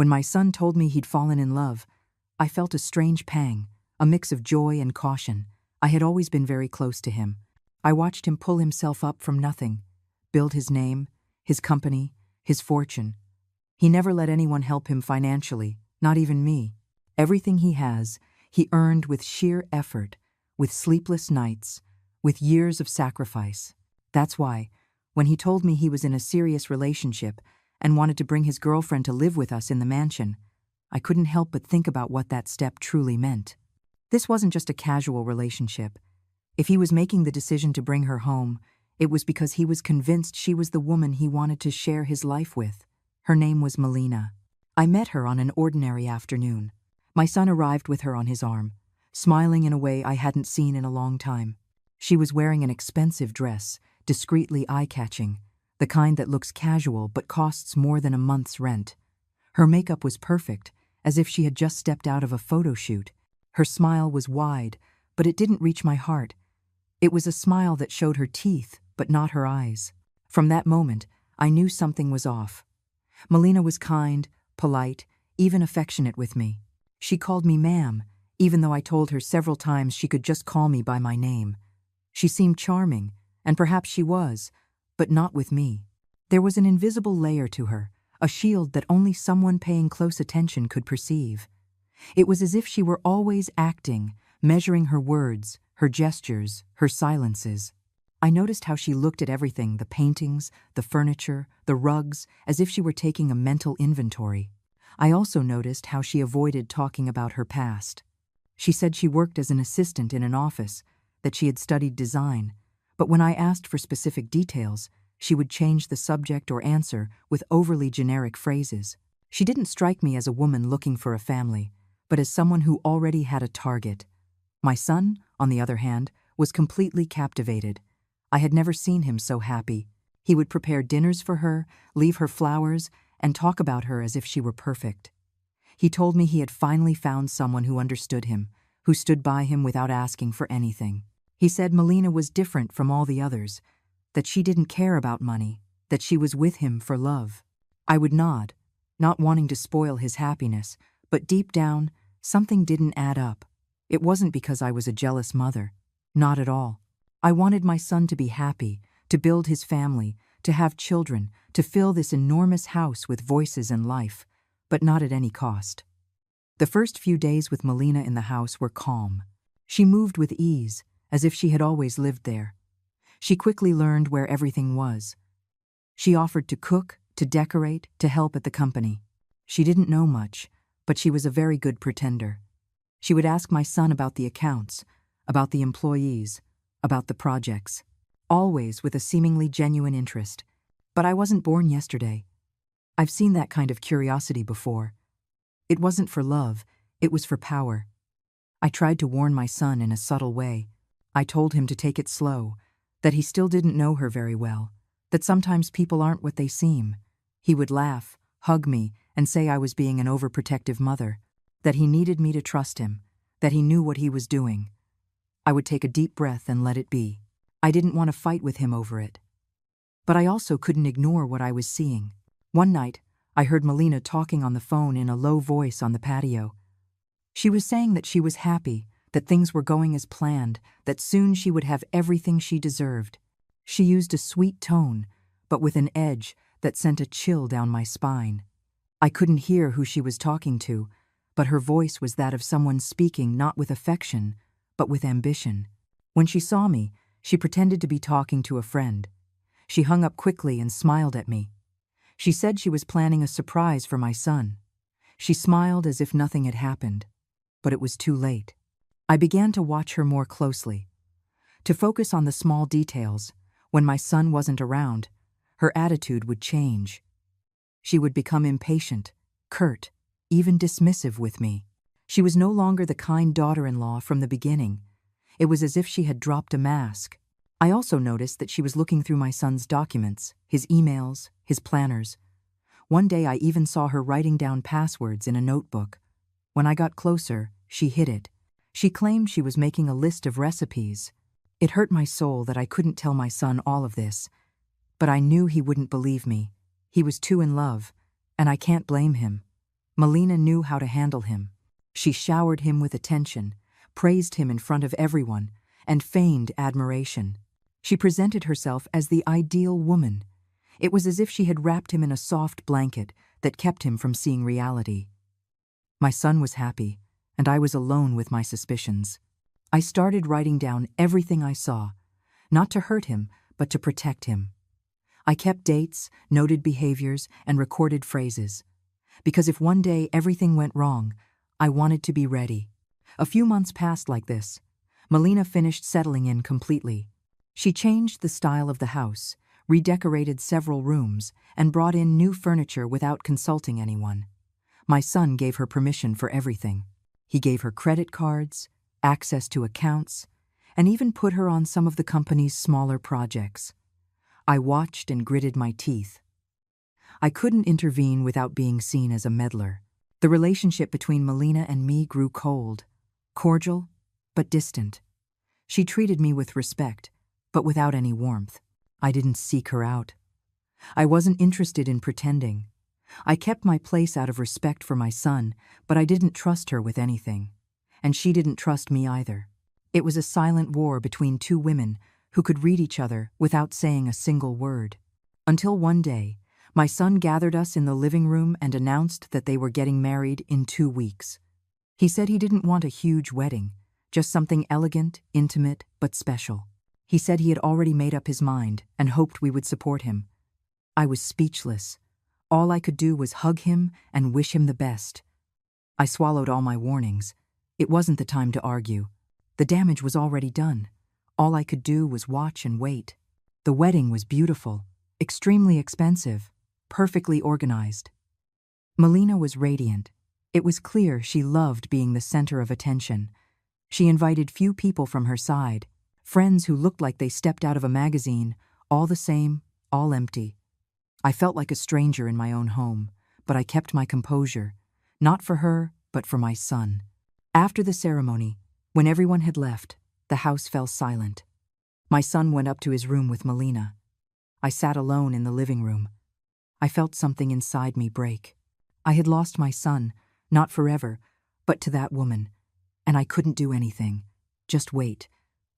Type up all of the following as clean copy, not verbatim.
When my son told me he'd fallen in love, I felt a strange pang, a mix of joy and caution. I had always been very close to him. I watched him pull himself up from nothing, build his name, his company, his fortune. He never let anyone help him financially, not even me. Everything he has, he earned with sheer effort, with sleepless nights, with years of sacrifice. That's why, when he told me he was in a serious relationship and wanted to bring his girlfriend to live with us in the mansion, I couldn't help but think about what that step truly meant. This wasn't just a casual relationship. If he was making the decision to bring her home, it was because he was convinced she was the woman he wanted to share his life with. Her name was Melina. I met her on an ordinary afternoon. My son arrived with her on his arm, smiling in a way I hadn't seen in a long time. She was wearing an expensive dress, discreetly eye-catching, the kind that looks casual but costs more than a month's rent. Her makeup was perfect, as if she had just stepped out of a photo shoot. Her smile was wide, but it didn't reach my heart. It was a smile that showed her teeth, but not her eyes. From that moment, I knew something was off. Melina was kind, polite, even affectionate with me. She called me ma'am, even though I told her several times she could just call me by my name. She seemed charming, and perhaps she was, but not with me. There was an invisible layer to her, a shield that only someone paying close attention could perceive. It was as if she were always acting, measuring her words, her gestures, her silences. I noticed how she looked at everything, the paintings, the furniture, the rugs, as if she were taking a mental inventory. I also noticed how she avoided talking about her past. She said she worked as an assistant in an office, that she had studied design, but when I asked for specific details, she would change the subject or answer with overly generic phrases. She didn't strike me as a woman looking for a family, but as someone who already had a target. My son, on the other hand, was completely captivated. I had never seen him so happy. He would prepare dinners for her, leave her flowers, and talk about her as if she were perfect. He told me he had finally found someone who understood him, who stood by him without asking for anything. He said Melina was different from all the others, that she didn't care about money, that she was with him for love. I would nod, not wanting to spoil his happiness, but deep down, something didn't add up. It wasn't because I was a jealous mother. Not at all. I wanted my son to be happy, to build his family, to have children, to fill this enormous house with voices and life, but not at any cost. The first few days with Melina in the house were calm. She moved with ease, as if she had always lived there. She quickly learned where everything was. She offered to cook, to decorate, to help at the company. She didn't know much, but she was a very good pretender. She would ask my son about the accounts, about the employees, about the projects, always with a seemingly genuine interest. But I wasn't born yesterday. I've seen that kind of curiosity before. It wasn't for love, it was for power. I tried to warn my son in a subtle way. I told him to take it slow, that he still didn't know her very well, that sometimes people aren't what they seem. He would laugh, hug me, and say I was being an overprotective mother, that he needed me to trust him, that he knew what he was doing. I would take a deep breath and let it be. I didn't want to fight with him over it. But I also couldn't ignore what I was seeing. One night, I heard Melina talking on the phone in a low voice on the patio. She was saying that she was happy, that things were going as planned, that soon she would have everything she deserved. She used a sweet tone, but with an edge that sent a chill down my spine. I couldn't hear who she was talking to, but her voice was that of someone speaking not with affection, but with ambition. When she saw me, she pretended to be talking to a friend. She hung up quickly and smiled at me. She said she was planning a surprise for my son. She smiled as if nothing had happened, but it was too late. I began to watch her more closely, to focus on the small details. When my son wasn't around, her attitude would change. She would become impatient, curt, even dismissive with me. She was no longer the kind daughter-in-law from the beginning. It was as if she had dropped a mask. I also noticed that she was looking through my son's documents, his emails, his planners. One day I even saw her writing down passwords in a notebook. When I got closer, she hid it. She claimed she was making a list of recipes. It hurt my soul that I couldn't tell my son all of this, but I knew he wouldn't believe me. He was too in love, and I can't blame him. Melina knew how to handle him. She showered him with attention, praised him in front of everyone, and feigned admiration. She presented herself as the ideal woman. It was as if she had wrapped him in a soft blanket that kept him from seeing reality. My son was happy, and I was alone with my suspicions. I started writing down everything I saw, not to hurt him, but to protect him. I kept dates, noted behaviors, and recorded phrases. Because if one day everything went wrong, I wanted to be ready. A few months passed like this. Melina finished settling in completely. She changed the style of the house, redecorated several rooms, and brought in new furniture without consulting anyone. My son gave her permission for everything. He gave her credit cards, access to accounts, and even put her on some of the company's smaller projects. I watched and gritted my teeth. I couldn't intervene without being seen as a meddler. The relationship between Melina and me grew cold, cordial, but distant. She treated me with respect, but without any warmth. I didn't seek her out. I wasn't interested in pretending. I kept my place out of respect for my son, but I didn't trust her with anything. And she didn't trust me either. It was a silent war between two women who could read each other without saying a single word. Until one day, my son gathered us in the living room and announced that they were getting married in 2 weeks. He said he didn't want a huge wedding, just something elegant, intimate, but special. He said he had already made up his mind and hoped we would support him. I was speechless. All I could do was hug him and wish him the best. I swallowed all my warnings. It wasn't the time to argue. The damage was already done. All I could do was watch and wait. The wedding was beautiful, extremely expensive, perfectly organized. Melina was radiant. It was clear she loved being the center of attention. She invited few people from her side, friends who looked like they stepped out of a magazine, all the same, all empty. I felt like a stranger in my own home, but I kept my composure, not for her, but for my son. After the ceremony, when everyone had left, the house fell silent. My son went up to his room with Melina. I sat alone in the living room. I felt something inside me break. I had lost my son, not forever, but to that woman, and I couldn't do anything, just wait,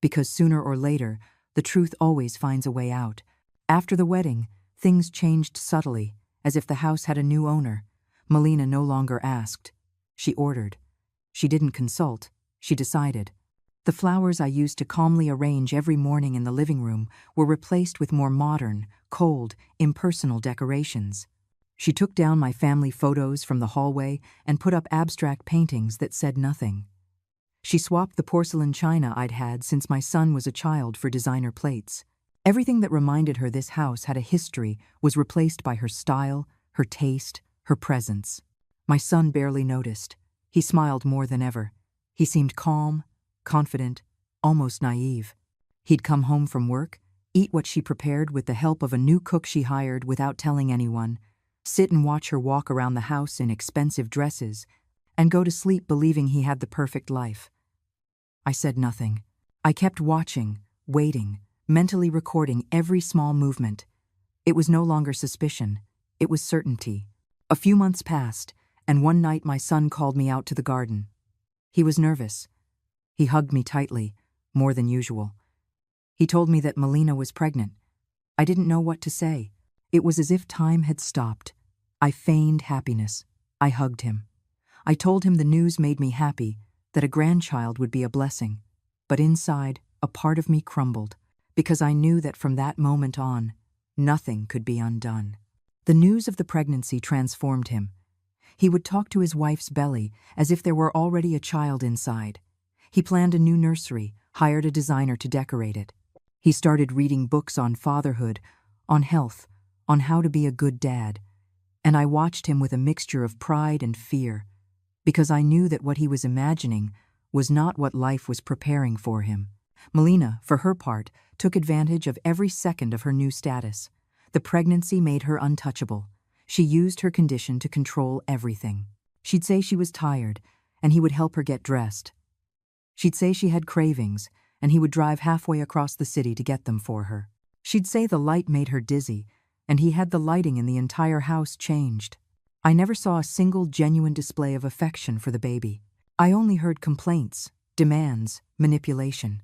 because sooner or later, the truth always finds a way out. After the wedding, things changed subtly, as if the house had a new owner. Melina no longer asked. She ordered. She didn't consult. She decided. The flowers I used to calmly arrange every morning in the living room were replaced with more modern, cold, impersonal decorations. She took down my family photos from the hallway and put up abstract paintings that said nothing. She swapped the porcelain china I'd had since my son was a child for designer plates. Everything that reminded her this house had a history was replaced by her style, her taste, her presence. My son barely noticed. He smiled more than ever. He seemed calm, confident, almost naive. He'd come home from work, eat what she prepared with the help of a new cook she hired without telling anyone, sit and watch her walk around the house in expensive dresses, and go to sleep believing he had the perfect life. I said nothing. I kept watching, waiting, mentally recording every small movement. It was no longer suspicion. It was certainty. A few months passed, and one night my son called me out to the garden. He was nervous. He hugged me tightly, more than usual. He told me that Melina was pregnant. I didn't know what to say. It was as if time had stopped. I feigned happiness. I hugged him. I told him the news made me happy, that a grandchild would be a blessing. But inside, a part of me crumbled, because I knew that from that moment on, nothing could be undone. The news of the pregnancy transformed him. He would talk to his wife's belly as if there were already a child inside. He planned a new nursery, hired a designer to decorate it. He started reading books on fatherhood, on health, on how to be a good dad. And I watched him with a mixture of pride and fear, because I knew that what he was imagining was not what life was preparing for him. Melina, for her part, took advantage of every second of her new status. The pregnancy made her untouchable. She used her condition to control everything. She'd say she was tired, and he would help her get dressed. She'd say she had cravings, and he would drive halfway across the city to get them for her. She'd say the light made her dizzy, and he had the lighting in the entire house changed. I never saw a single genuine display of affection for the baby. I only heard complaints, demands, manipulation.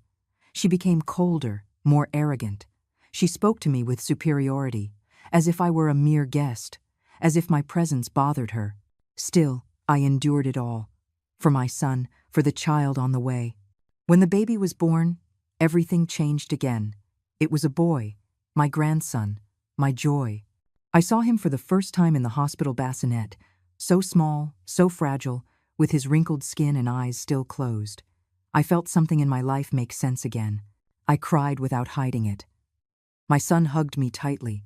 She became colder, more arrogant. She spoke to me with superiority, as if I were a mere guest, as if my presence bothered her. Still, I endured it all. For my son, for the child on the way. When the baby was born, everything changed again. It was a boy, my grandson, my joy. I saw him for the first time in the hospital bassinet, so small, so fragile, with his wrinkled skin and eyes still closed. I felt something in my life make sense again. I cried without hiding it. My son hugged me tightly.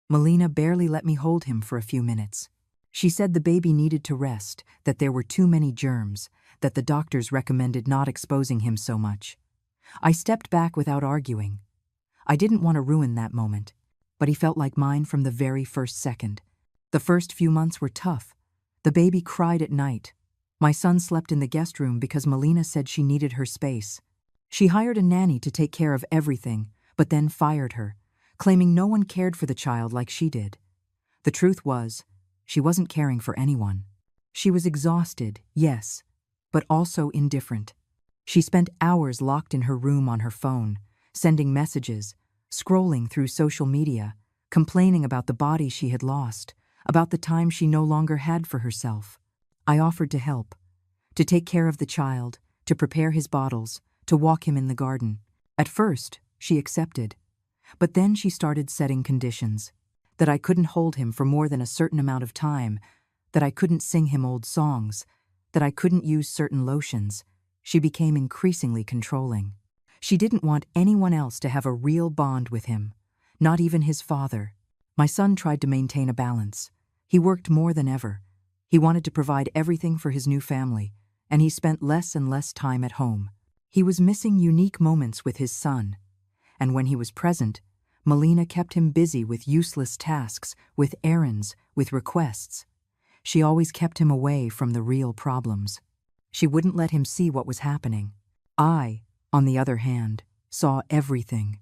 Melina barely let me hold him for a few minutes. She said the baby needed to rest, that there were too many germs, that the doctors recommended not exposing him so much. I stepped back without arguing. I didn't want to ruin that moment, but he felt like mine from the very first second. The first few months were tough. The baby cried at night. My son slept in the guest room because Melina said she needed her space. She hired a nanny to take care of everything, but then fired her, claiming no one cared for the child like she did. The truth was, she wasn't caring for anyone. She was exhausted, yes, but also indifferent. She spent hours locked in her room on her phone, sending messages, scrolling through social media, complaining about the body she had lost, about the time she no longer had for herself. I offered to help, to take care of the child, to prepare his bottles, to walk him in the garden. At first, she accepted, but then she started setting conditions. That I couldn't hold him for more than a certain amount of time, that I couldn't sing him old songs, that I couldn't use certain lotions. She became increasingly controlling. She didn't want anyone else to have a real bond with him, not even his father. My son tried to maintain a balance. He worked more than ever. He wanted to provide everything for his new family, and he spent less and less time at home. He was missing unique moments with his son, and when he was present, Melina kept him busy with useless tasks, with errands, with requests. She always kept him away from the real problems. She wouldn't let him see what was happening. I, on the other hand, saw everything.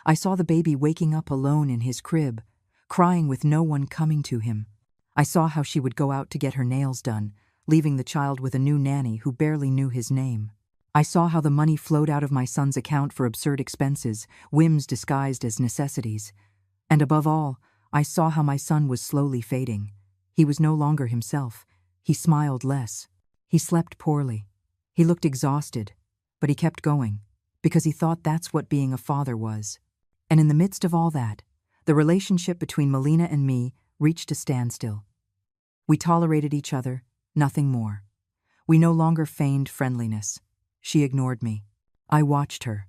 I saw the baby waking up alone in his crib, crying with no one coming to him. I saw how she would go out to get her nails done, leaving the child with a new nanny who barely knew his name. I saw how the money flowed out of my son's account for absurd expenses, whims disguised as necessities. And above all, I saw how my son was slowly fading. He was no longer himself. He smiled less. He slept poorly. He looked exhausted, but he kept going, because he thought that's what being a father was. And in the midst of all that, the relationship between Melina and me reached a standstill. We tolerated each other, nothing more. We no longer feigned friendliness. She ignored me. I watched her.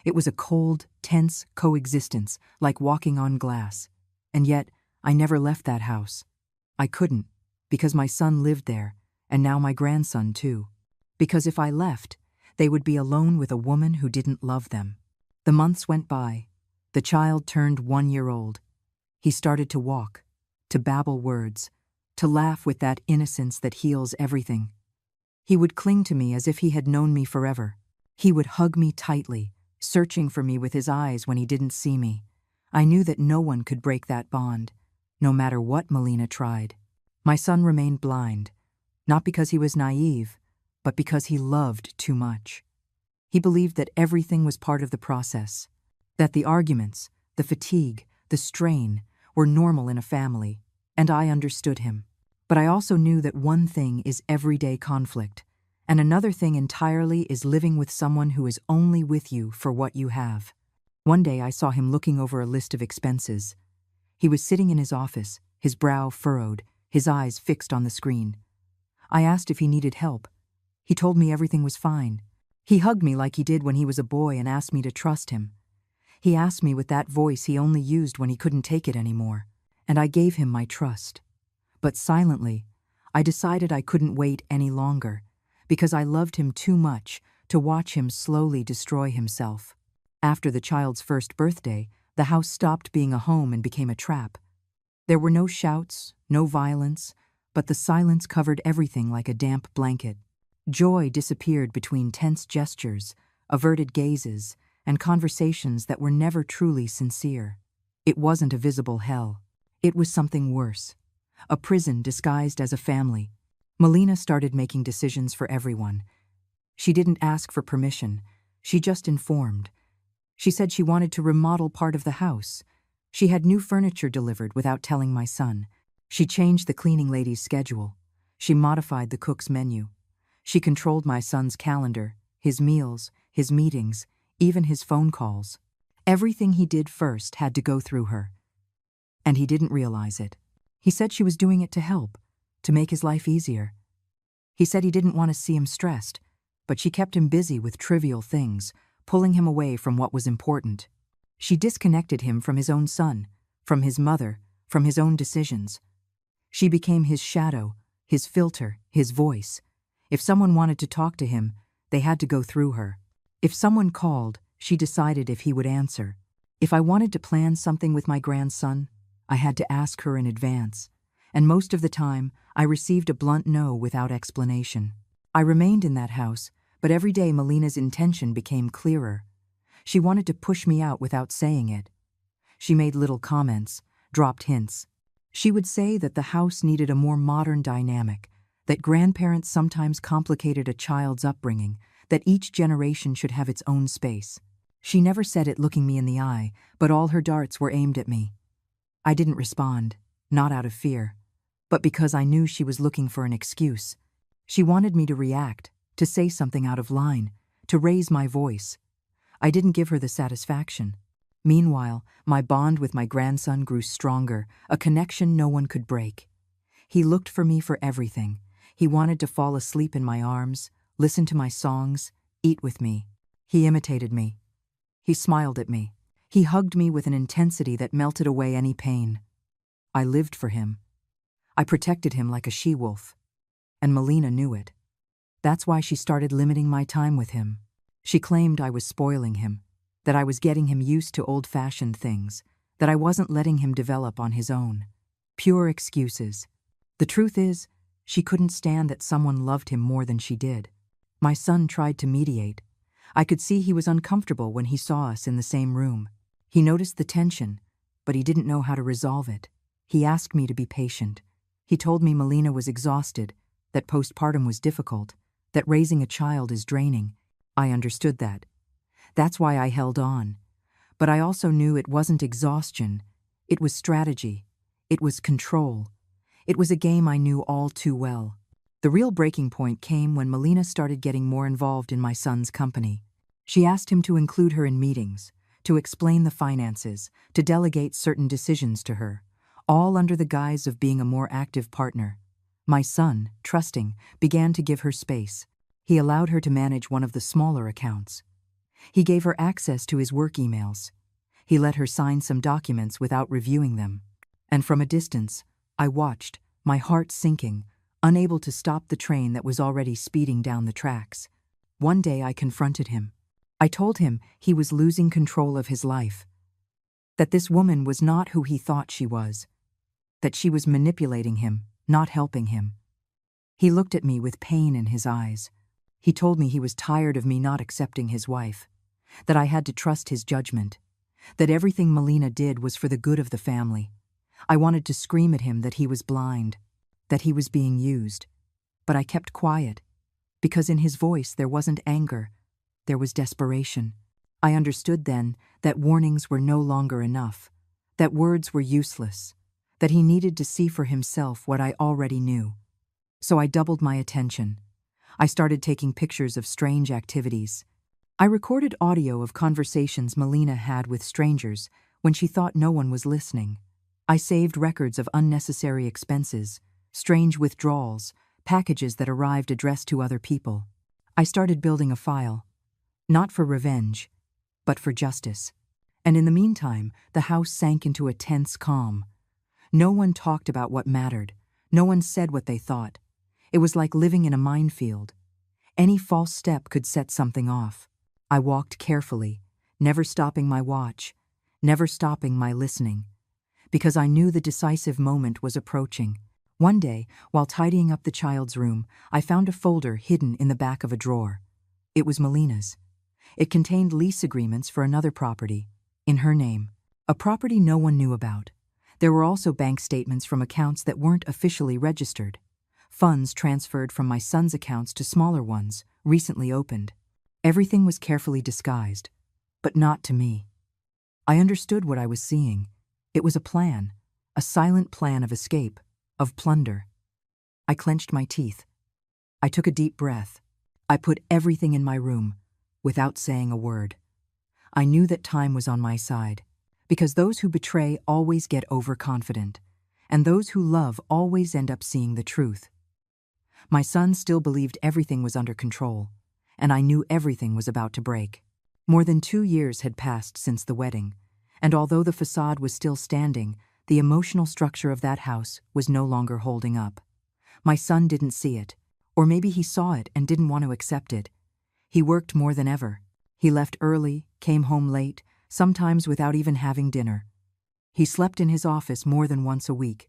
It was a cold, tense coexistence, like walking on glass. And yet, I never left that house. I couldn't, because my son lived there, and now my grandson too. Because if I left, they would be alone with a woman who didn't love them. The months went by. The child turned 1 year old. He started to walk, to babble words, to laugh with that innocence that heals everything. He would cling to me as if he had known me forever. He would hug me tightly, searching for me with his eyes when he didn't see me. I knew that no one could break that bond, no matter what Melina tried. My son remained blind, not because he was naive, but because he loved too much. He believed that everything was part of the process, that the arguments, the fatigue, the strain were normal in a family, and I understood him. But I also knew that one thing is everyday conflict, and another thing entirely is living with someone who is only with you for what you have. One day I saw him looking over a list of expenses. He was sitting in his office, his brow furrowed, his eyes fixed on the screen. I asked if he needed help. He told me everything was fine. He hugged me like he did when he was a boy and asked me to trust him. He asked me with that voice he only used when he couldn't take it anymore, and I gave him my trust. But silently, I decided I couldn't wait any longer, because I loved him too much to watch him slowly destroy himself. After the child's first birthday, the house stopped being a home and became a trap. There were no shouts, no violence, but the silence covered everything like a damp blanket. Joy disappeared between tense gestures, averted gazes, and conversations that were never truly sincere. It wasn't a visible hell. It was something worse. a prison disguised as a family. Melina started making decisions for everyone. She didn't ask for permission, she just informed. She said she wanted to remodel part of the house. She had new furniture delivered without telling my son. She changed the cleaning lady's schedule. She modified the cook's menu. She controlled my son's calendar, his meals, his meetings, even his phone calls. Everything he did first had to go through her. And he didn't realize it. He said she was doing it to help, to make his life easier. He said he didn't want to see him stressed, but she kept him busy with trivial things, pulling him away from what was important. She disconnected him from his own son, from his mother, from his own decisions. She became his shadow, his filter, his voice. If someone wanted to talk to him, they had to go through her. If someone called, she decided if he would answer. If I wanted to plan something with my grandson, I had to ask her in advance, and most of the time, I received a blunt no without explanation. I remained in that house, but every day Melina's intention became clearer. She wanted to push me out without saying it. She made little comments, dropped hints. She would say that the house needed a more modern dynamic, that grandparents sometimes complicated a child's upbringing, that each generation should have its own space. She never said it looking me in the eye, but all her darts were aimed at me. I didn't respond, not out of fear, but because I knew she was looking for an excuse. She wanted me to react, to say something out of line, to raise my voice. I didn't give her the satisfaction. Meanwhile, my bond with my grandson grew stronger, a connection no one could break. He looked for me for everything. He wanted to fall asleep in my arms, listen to my songs, eat with me. He imitated me. He smiled at me. He hugged me with an intensity that melted away any pain. I lived for him. I protected him like a she-wolf. And Melina knew it. That's why she started limiting my time with him. She claimed I was spoiling him, that I was getting him used to old-fashioned things, that I wasn't letting him develop on his own. Pure excuses. The truth is, she couldn't stand that someone loved him more than she did. My son tried to mediate. I could see he was uncomfortable when he saw us in the same room. He noticed the tension, but he didn't know how to resolve it. He asked me to be patient. He told me Melina was exhausted, that postpartum was difficult, that raising a child is draining. I understood that. That's why I held on. But I also knew it wasn't exhaustion. It was strategy. It was control. It was a game I knew all too well. The real breaking point came when Melina started getting more involved in my son's company. She asked him to include her in meetings, to explain the finances, to delegate certain decisions to her, all under the guise of being a more active partner. My son, trusting, began to give her space. He allowed her to manage one of the smaller accounts. He gave her access to his work emails. He let her sign some documents without reviewing them. And from a distance, I watched, my heart sinking, unable to stop the train that was already speeding down the tracks. One day I confronted him. I told him he was losing control of his life, that this woman was not who he thought she was, that she was manipulating him, not helping him. He looked at me with pain in his eyes. He told me he was tired of me not accepting his wife, that I had to trust his judgment, that everything Melina did was for the good of the family. I wanted to scream at him that he was blind, that he was being used, but I kept quiet, because in his voice there wasn't anger, there was desperation. I understood then that warnings were no longer enough, that words were useless, that he needed to see for himself what I already knew. So I doubled my attention. I started taking pictures of strange activities. I recorded audio of conversations Melina had with strangers when she thought no one was listening. I saved records of unnecessary expenses, strange withdrawals, packages that arrived addressed to other people. I started building a file, not for revenge, but for justice. And in the meantime, the house sank into a tense calm. No one talked about what mattered. No one said what they thought. It was like living in a minefield. Any false step could set something off. I walked carefully, never stopping my watch, never stopping my listening, because I knew the decisive moment was approaching. One day, while tidying up the child's room, I found a folder hidden in the back of a drawer. It was Melina's. It contained lease agreements for another property, in her name, a property no one knew about. There were also bank statements from accounts that weren't officially registered. Funds transferred from my son's accounts to smaller ones, recently opened. Everything was carefully disguised, but not to me. I understood what I was seeing. It was a plan, a silent plan of escape, of plunder. I clenched my teeth. I took a deep breath. I put everything in my room, without saying a word. I knew that time was on my side, because those who betray always get overconfident, and those who love always end up seeing the truth. My son still believed everything was under control, and I knew everything was about to break. More than 2 years had passed since the wedding, and although the facade was still standing, the emotional structure of that house was no longer holding up. My son didn't see it, or maybe he saw it and didn't want to accept it. He worked more than ever. He left early, came home late, sometimes without even having dinner. He slept in his office more than once a week.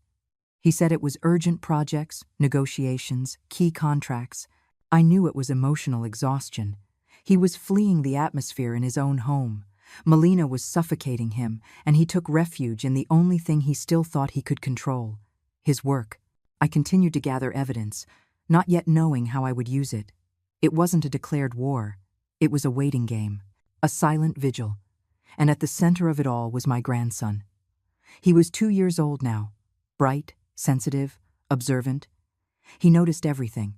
He said it was urgent projects, negotiations, key contracts. I knew it was emotional exhaustion. He was fleeing the atmosphere in his own home. Melina was suffocating him, and he took refuge in the only thing he still thought he could control: his work. I continued to gather evidence, not yet knowing how I would use it. It wasn't a declared war. It was a waiting game, a silent vigil. And at the center of it all was my grandson. He was 2 years old now, bright, sensitive, observant. He noticed everything.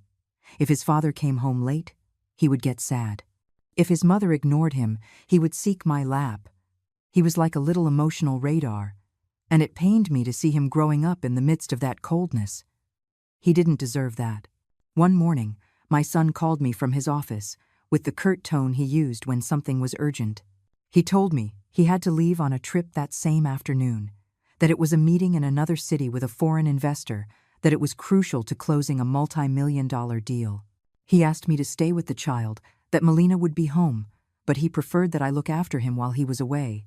If his father came home late, he would get sad. If his mother ignored him, he would seek my lap. He was like a little emotional radar, and it pained me to see him growing up in the midst of that coldness. He didn't deserve that. One morning, my son called me from his office, with the curt tone he used when something was urgent. He told me he had to leave on a trip that same afternoon, that it was a meeting in another city with a foreign investor, that it was crucial to closing a multi-million-dollar deal. He asked me to stay with the child, that Melina would be home, but he preferred that I look after him while he was away.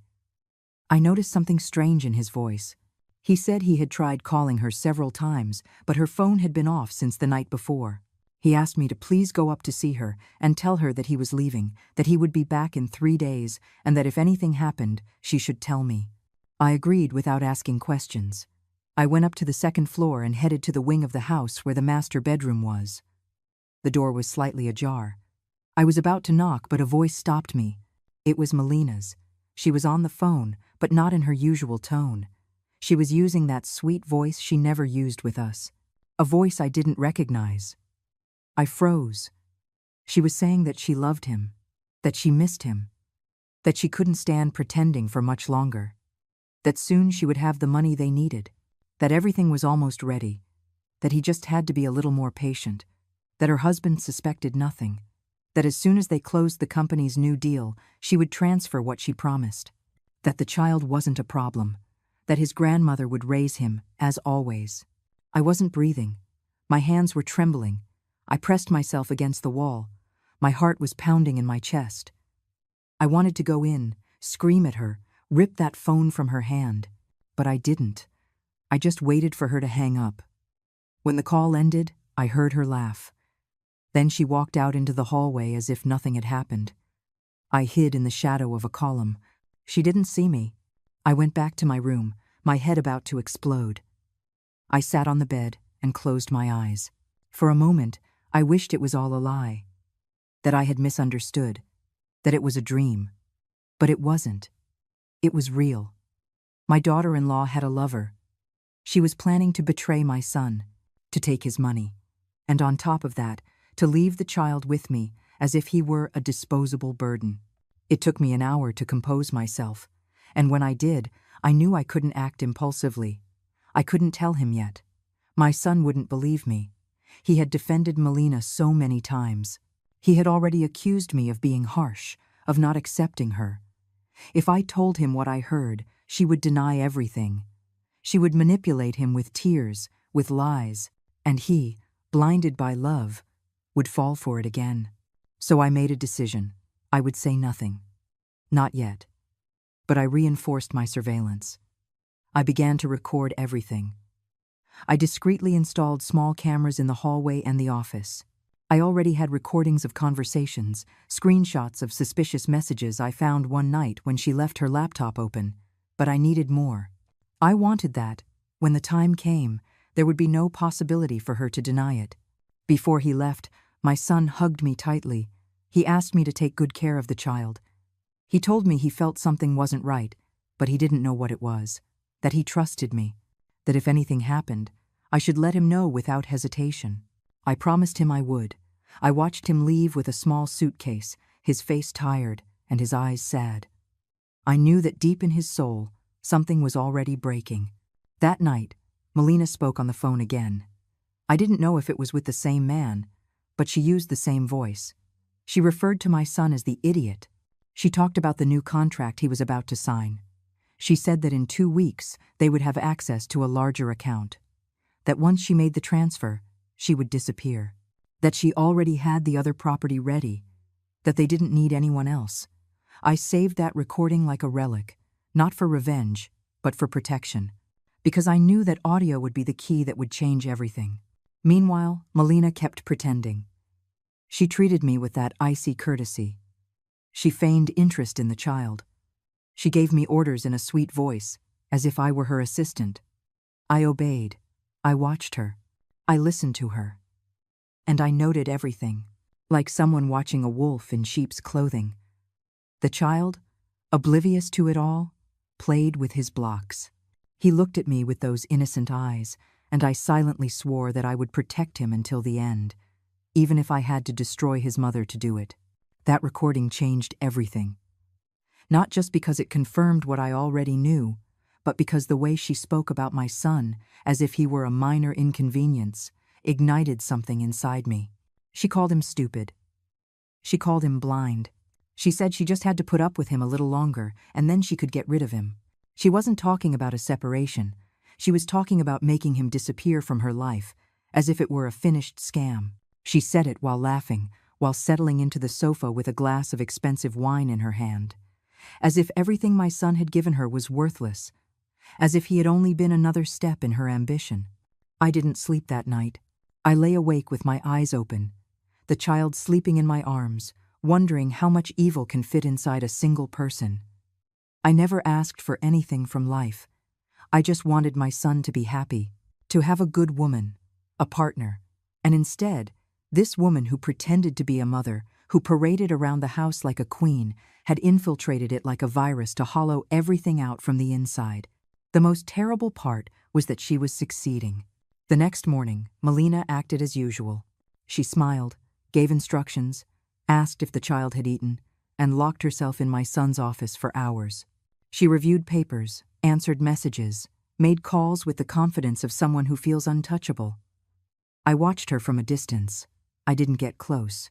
I noticed something strange in his voice. He said he had tried calling her several times, but her phone had been off since the night before. He asked me to please go up to see her and tell her that he was leaving, that he would be back in 3 days, and that if anything happened, she should tell me. I agreed without asking questions. I went up to the second floor and headed to the wing of the house where the master bedroom was. The door was slightly ajar. I was about to knock, but a voice stopped me. It was Melina's. She was on the phone, but not in her usual tone. She was using that sweet voice she never used with us. A voice I didn't recognize. I froze. She was saying that she loved him, that she missed him, that she couldn't stand pretending for much longer, that soon she would have the money they needed, that everything was almost ready, that he just had to be a little more patient, that her husband suspected nothing, that as soon as they closed the company's new deal, she would transfer what she promised, that the child wasn't a problem, that his grandmother would raise him, as always. I wasn't breathing. My hands were trembling. I pressed myself against the wall. My heart was pounding in my chest. I wanted to go in, scream at her, rip that phone from her hand, but I didn't. I just waited for her to hang up. When the call ended, I heard her laugh. Then she walked out into the hallway as if nothing had happened. I hid in the shadow of a column. She didn't see me. I went back to my room, my head about to explode. I sat on the bed and closed my eyes. For a moment, I wished it was all a lie, that I had misunderstood, that it was a dream. But it wasn't. It was real. My daughter-in-law had a lover. She was planning to betray my son, to take his money, and on top of that, to leave the child with me as if he were a disposable burden. It took me an hour to compose myself, and when I did, I knew I couldn't act impulsively. I couldn't tell him yet. My son wouldn't believe me. He had defended Melina so many times. He had already accused me of being harsh, of not accepting her. If I told him what I heard, she would deny everything. She would manipulate him with tears, with lies, and he, blinded by love, would fall for it again. So I made a decision. I would say nothing. Not yet. But I reinforced my surveillance. I began to record everything. I discreetly installed small cameras in the hallway and the office. I already had recordings of conversations, screenshots of suspicious messages I found one night when she left her laptop open, but I needed more. I wanted that. When the time came, there would be no possibility for her to deny it. Before he left, my son hugged me tightly. He asked me to take good care of the child. He told me he felt something wasn't right, but he didn't know what it was. That he trusted me. That if anything happened, I should let him know without hesitation. I promised him I would. I watched him leave with a small suitcase, his face tired and his eyes sad. I knew that deep in his soul, something was already breaking. That night, Melina spoke on the phone again. I didn't know if it was with the same man, but she used the same voice. She referred to my son as the idiot. She talked about the new contract he was about to sign. She said that in 2 weeks they would have access to a larger account. That once she made the transfer, she would disappear. That she already had the other property ready. That they didn't need anyone else. I saved that recording like a relic, not for revenge, but for protection. Because I knew that audio would be the key that would change everything. Meanwhile, Melina kept pretending. She treated me with that icy courtesy. She feigned interest in the child. She gave me orders in a sweet voice, as if I were her assistant. I obeyed. I watched her. I listened to her. And I noted everything, like someone watching a wolf in sheep's clothing. The child, oblivious to it all, played with his blocks. He looked at me with those innocent eyes, and I silently swore that I would protect him until the end, even if I had to destroy his mother to do it. That recording changed everything. Not just because it confirmed what I already knew, but because the way she spoke about my son, as if he were a minor inconvenience, ignited something inside me. She called him stupid. She called him blind. She said she just had to put up with him a little longer, and then she could get rid of him. She wasn't talking about a separation. She was talking about making him disappear from her life, as if it were a finished scam. She said it while laughing, while settling into the sofa with a glass of expensive wine in her hand. As if everything my son had given her was worthless. As if he had only been another step in her ambition. I didn't sleep that night. I lay awake with my eyes open, the child sleeping in my arms, wondering how much evil can fit inside a single person. I never asked for anything from life. I just wanted my son to be happy, to have a good woman, a partner. And instead, this woman who pretended to be a mother, who paraded around the house like a queen, had infiltrated it like a virus to hollow everything out from the inside. The most terrible part was that she was succeeding. The next morning, Melina acted as usual. She smiled, gave instructions, asked if the child had eaten, and locked herself in my son's office for hours. She reviewed papers, answered messages, made calls with the confidence of someone who feels untouchable. I watched her from a distance. I didn't get close.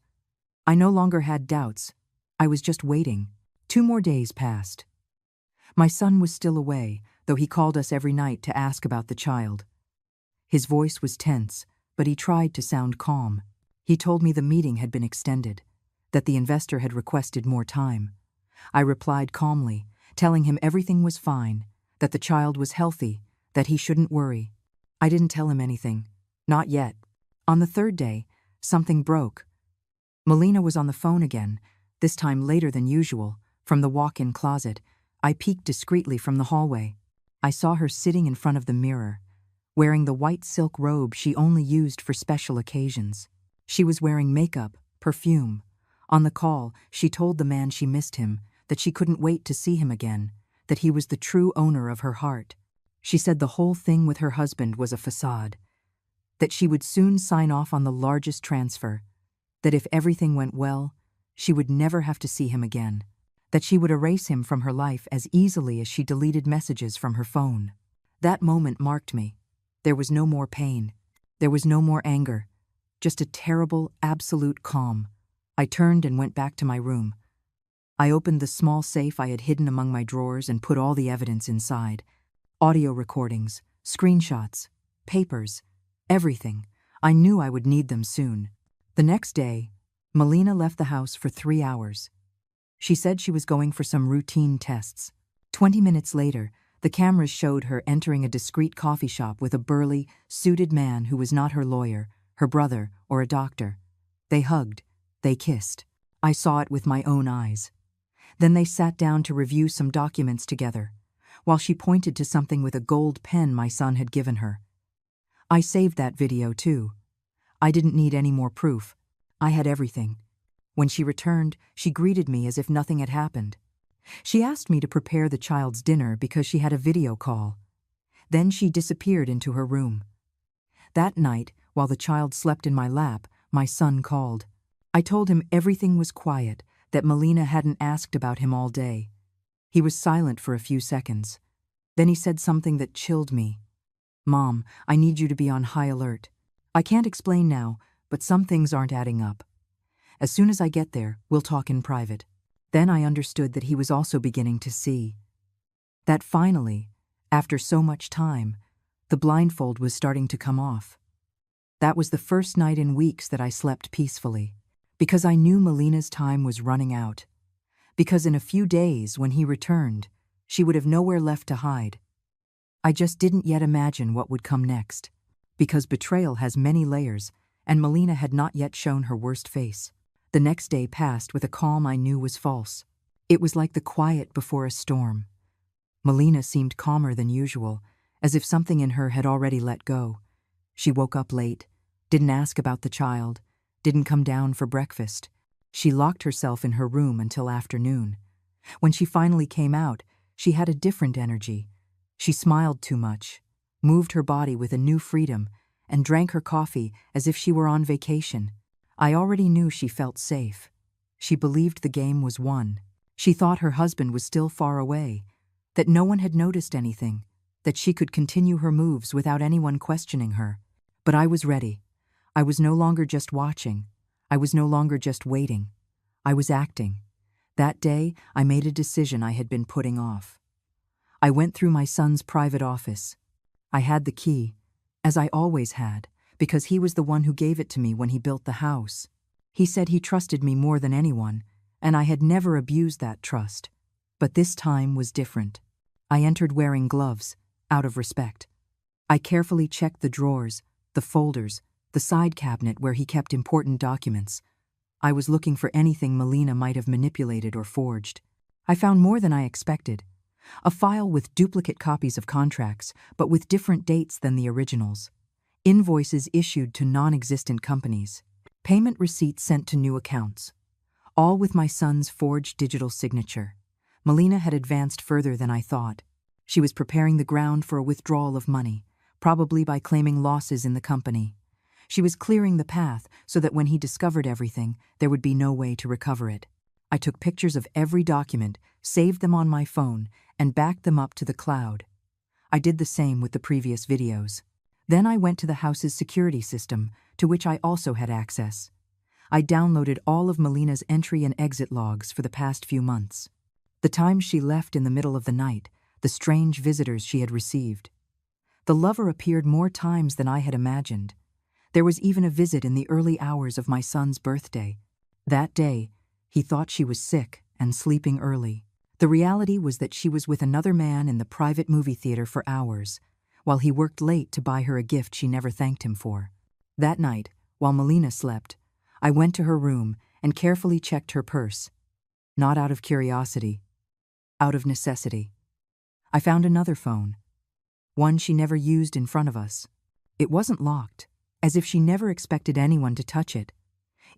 I no longer had doubts. I was just waiting. 2 more days passed. My son was still away, though he called us every night to ask about the child. His voice was tense, but he tried to sound calm. He told me the meeting had been extended, that the investor had requested more time. I replied calmly, telling him everything was fine, that the child was healthy, that he shouldn't worry. I didn't tell him anything. Not yet. On the 3rd day, something broke. Melina was on the phone again, this time later than usual, from the walk-in closet. I peeked discreetly from the hallway. I saw her sitting in front of the mirror, wearing the white silk robe she only used for special occasions. She was wearing makeup, perfume. On the call, she told the man she missed him, that she couldn't wait to see him again, that he was the true owner of her heart. She said the whole thing with her husband was a facade, that she would soon sign off on the largest transfer, that if everything went well, she would never have to see him again, that she would erase him from her life as easily as she deleted messages from her phone. That moment marked me. There was no more pain. There was no more anger. Just a terrible, absolute calm. I turned and went back to my room. I opened the small safe I had hidden among my drawers and put all the evidence inside. Audio recordings, screenshots, papers, everything. I knew I would need them soon. The next day, Melina left the house for 3 hours. She said she was going for some routine tests. 20 minutes later, the cameras showed her entering a discreet coffee shop with a burly, suited man who was not her lawyer, her brother, or a doctor. They hugged. They kissed. I saw it with my own eyes. Then they sat down to review some documents together. while she pointed to something with a gold pen my son had given her. I saved that video too. I didn't need any more proof. I had everything. When she returned, she greeted me as if nothing had happened. She asked me to prepare the child's dinner because she had a video call. Then she disappeared into her room. That night, while the child slept in my lap, my son called. I told him everything was quiet, that Melina hadn't asked about him all day. He was silent for a few seconds. Then he said something that chilled me. "Mom, I need you to be on high alert. I can't explain now, but some things aren't adding up. As soon as I get there, we'll talk in private." Then I understood that he was also beginning to see. That finally, after so much time, the blindfold was starting to come off. That was the first night in weeks that I slept peacefully, because I knew Melina's time was running out. Because in a few days, when he returned, she would have nowhere left to hide. I just didn't yet imagine what would come next, because betrayal has many layers, and Melina had not yet shown her worst face. The next day passed with a calm I knew was false. It was like the quiet before a storm. Melina seemed calmer than usual, as if something in her had already let go. She woke up late, didn't ask about the child, didn't come down for breakfast. She locked herself in her room until afternoon. When she finally came out, she had a different energy. She smiled too much, moved her body with a new freedom, and drank her coffee as if she were on vacation. I already knew she felt safe. She believed the game was won. She thought her husband was still far away, that no one had noticed anything, that she could continue her moves without anyone questioning her. But I was ready. I was no longer just watching. I was no longer just waiting. I was acting. That day, I made a decision I had been putting off. I went through my son's private office. I had the key, as I always had, because he was the one who gave it to me when he built the house. He said he trusted me more than anyone, and I had never abused that trust. But this time was different. I entered wearing gloves, out of respect. I carefully checked the drawers, the folders, the side cabinet where he kept important documents. I was looking for anything Melina might have manipulated or forged. I found more than I expected. A file with duplicate copies of contracts, but with different dates than the originals. Invoices issued to non-existent companies. Payment receipts sent to new accounts. All with my son's forged digital signature. Melina had advanced further than I thought. She was preparing the ground for a withdrawal of money, probably by claiming losses in the company. She was clearing the path so that when he discovered everything, there would be no way to recover it. I took pictures of every document, saved them on my phone, and backed them up to the cloud. I did the same with the previous videos. Then I went to the house's security system, to which I also had access. I downloaded all of Melina's entry and exit logs for the past few months. The times she left in the middle of the night, the strange visitors she had received. The lover appeared more times than I had imagined. There was even a visit in the early hours of my son's birthday. That day, he thought she was sick and sleeping early. The reality was that she was with another man in the private movie theater for hours, while he worked late to buy her a gift she never thanked him for. That night, while Melina slept, I went to her room and carefully checked her purse. Not out of curiosity, out of necessity. I found another phone, one she never used in front of us. It wasn't locked, as if she never expected anyone to touch it.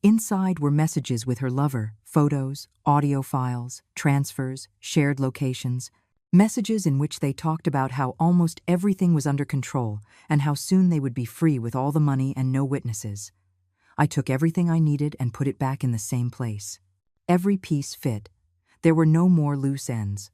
Inside were messages with her lover, photos, audio files, transfers, shared locations, messages in which they talked about how almost everything was under control and how soon they would be free with all the money and no witnesses. I took everything I needed and put it back in the same place. Every piece fit. There were no more loose ends.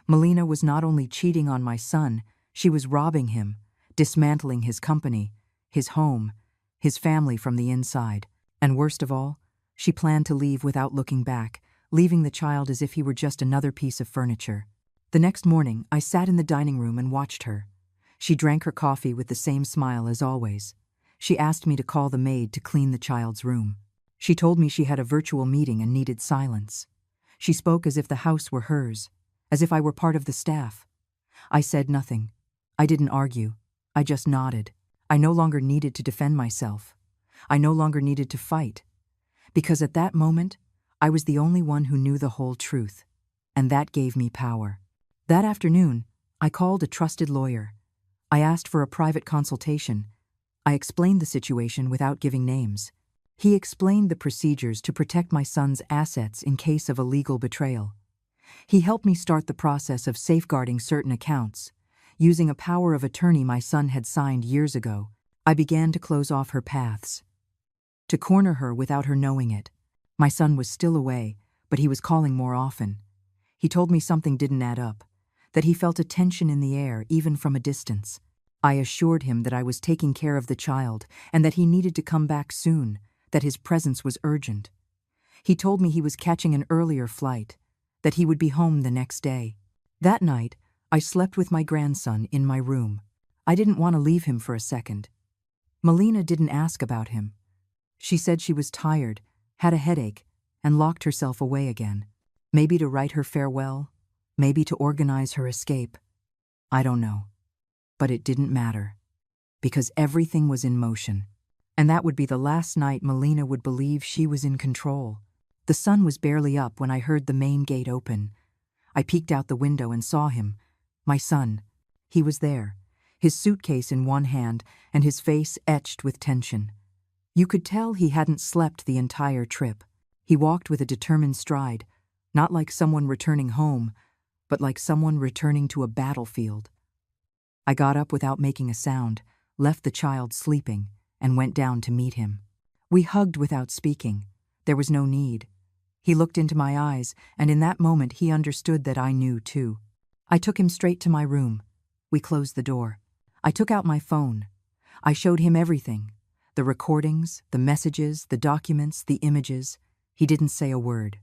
Melina was not only cheating on my son, she was robbing him, dismantling his company, his home, his family from the inside. And worst of all, she planned to leave without looking back, leaving the child as if he were just another piece of furniture. The next morning, I sat in the dining room and watched her. She drank her coffee with the same smile as always. She asked me to call the maid to clean the child's room. She told me she had a virtual meeting and needed silence. She spoke as if the house were hers, as if I were part of the staff. I said nothing. I didn't argue. I just nodded. I no longer needed to defend myself. I no longer needed to fight. Because at that moment, I was the only one who knew the whole truth. And that gave me power. That afternoon, I called a trusted lawyer. I asked for a private consultation. I explained the situation without giving names. He explained the procedures to protect my son's assets in case of a legal betrayal. He helped me start the process of safeguarding certain accounts. Using a power of attorney my son had signed years ago, I began to close off her paths, to corner her without her knowing it. My son was still away, but he was calling more often. He told me something didn't add up, that he felt a tension in the air even from a distance. I assured him that I was taking care of the child and that he needed to come back soon, that his presence was urgent. He told me he was catching an earlier flight, that he would be home the next day. That night, I slept with my grandson in my room. I didn't want to leave him for a second. Melina didn't ask about him. She said she was tired, had a headache, and locked herself away again. Maybe to write her farewell, maybe to organize her escape. I don't know. But it didn't matter, because everything was in motion. And that would be the last night Melina would believe she was in control. The sun was barely up when I heard the main gate open. I peeked out the window and saw him, my son. He was there, his suitcase in one hand and his face etched with tension. You could tell he hadn't slept the entire trip. He walked with a determined stride, not like someone returning home, but like someone returning to a battlefield. I got up without making a sound, left the child sleeping, and went down to meet him. We hugged without speaking. There was no need. He looked into my eyes, and in that moment he understood that I knew too. I took him straight to my room. We closed the door. I took out my phone. I showed him everything. The recordings, the messages, the documents, the images. He didn't say a word.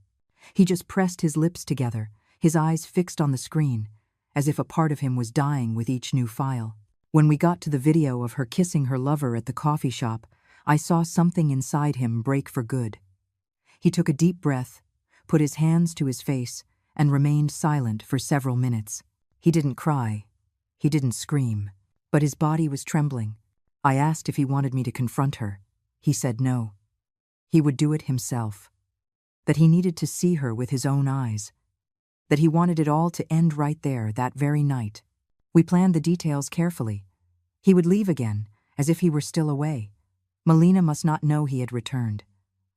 He just pressed his lips together, his eyes fixed on the screen, as if a part of him was dying with each new file. When we got to the video of her kissing her lover at the coffee shop, I saw something inside him break for good. He took a deep breath, put his hands to his face, and remained silent for several minutes. He didn't cry. He didn't scream. But his body was trembling. I asked if he wanted me to confront her. He said no. He would do it himself. That he needed to see her with his own eyes. That he wanted it all to end right there, that very night. We planned the details carefully. He would leave again, as if he were still away. Melina must not know he had returned.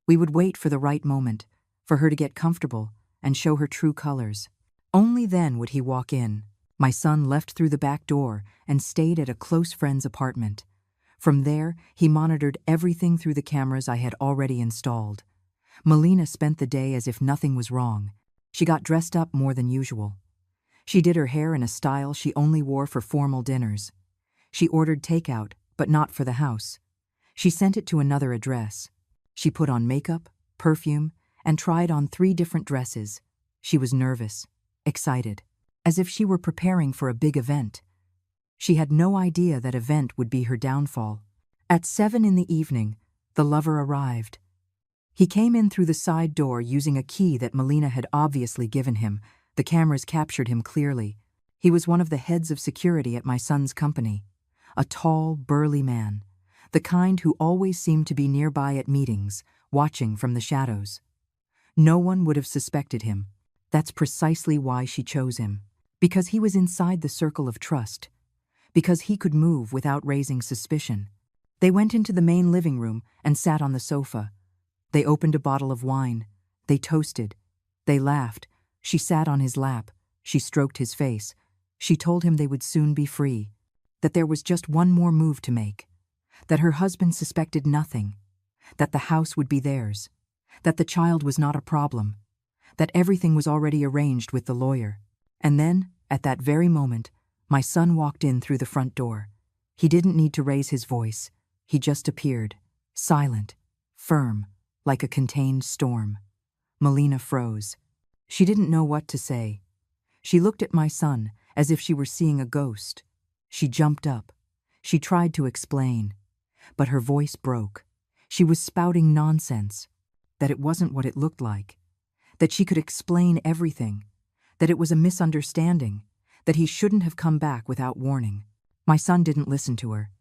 We would wait for the right moment, for her to get comfortable and show her true colors. Only then would he walk in. My son left through the back door and stayed at a close friend's apartment. From there, he monitored everything through the cameras I had already installed. Melina spent the day as if nothing was wrong. She got dressed up more than usual. She did her hair in a style she only wore for formal dinners. She ordered takeout, but not for the house. She sent it to another address. She put on makeup, perfume, and tried on 3 different dresses. She was nervous, excited, as if she were preparing for a big event. She had no idea that event would be her downfall. At 7 in the evening, the lover arrived. He came in through the side door using a key that Melina had obviously given him. The cameras captured him clearly. He was one of the heads of security at my son's company. A tall, burly man. The kind who always seemed to be nearby at meetings, watching from the shadows. No one would have suspected him. That's precisely why she chose him. Because he was inside the circle of trust. Because he could move without raising suspicion. They went into the main living room and sat on the sofa. They opened a bottle of wine. They toasted. They laughed. She sat on his lap. She stroked his face. She told him they would soon be free. That there was just one more move to make. That her husband suspected nothing. That the house would be theirs. That the child was not a problem. That everything was already arranged with the lawyer. And then, at that very moment, my son walked in through the front door. He didn't need to raise his voice. He just appeared, silent, firm, like a contained storm. Melina froze. She didn't know what to say. She looked at my son as if she were seeing a ghost. She jumped up. She tried to explain. But her voice broke. She was spouting nonsense. That it wasn't what it looked like. That she could explain everything. That it was a misunderstanding. That he shouldn't have come back without warning. My son didn't listen to her.